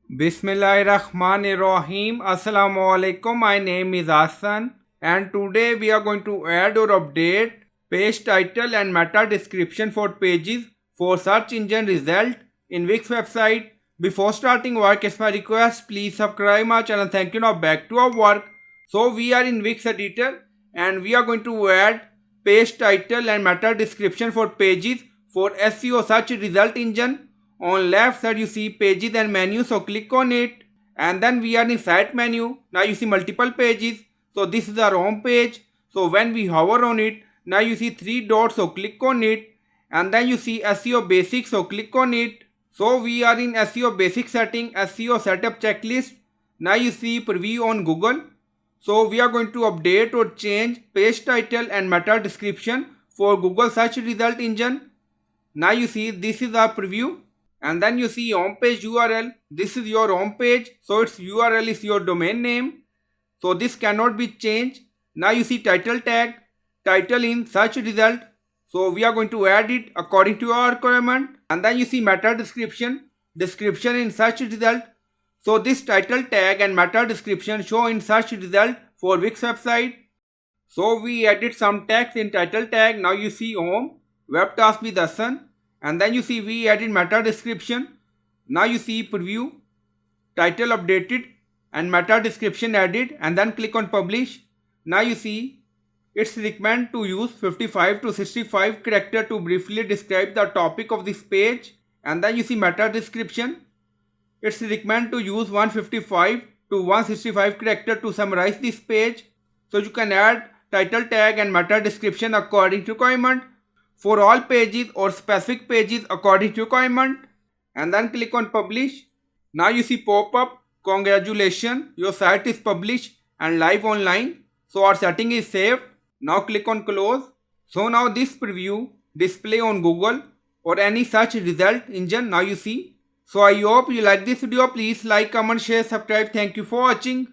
Bismillahirrahmanirrahim. Assalamu alaikum. My name is Hassan and today we are going to add or update page title and meta description for pages for search engine result in Wix website. Before starting work, it's my request, please subscribe my channel. Thank you. Now back to our work. So we are in Wix editor and we are going to add page title and meta description for pages for SEO search result engine. On left side you see pages and menu, so click on it and then we are in site menu. Now you see multiple pages, so this is our home page. So when we hover on it, now you see three dots, so click on it and then you see SEO basics, so click on it. So we are in SEO basic setting, SEO setup checklist. Now you see preview on Google. So we are going to update or change page title and meta description for Google search result engine. Now you see this is our preview. And then you see home page URL. This is your home page, so its URL is your domain name, so this cannot be changed. Now you see title tag, title in search result, so we are going to add it according to our requirement. And then you see meta description, description in search result, so this title tag and meta description show in search result for Wix website. So we added some text in title tag. Now you see home, web task with Hassan. And then you see we added meta description. Now you see preview, title updated and meta description added, and then click on publish. Now you see it's recommend to use 55 to 65 character to briefly describe the topic of this page. And then you see meta description. It's recommend to use 155 to 165 character to summarize this page. So you can add title tag and meta description according to requirement for all pages or specific pages according to requirement, and then click on publish. Now you see pop-up, congratulations, your site is published and live online. So our setting is saved. Now click on close. So now this preview display on Google or any search result engine. Now you see. So I hope you like this video. Please like, comment, share, subscribe. Thank you for watching.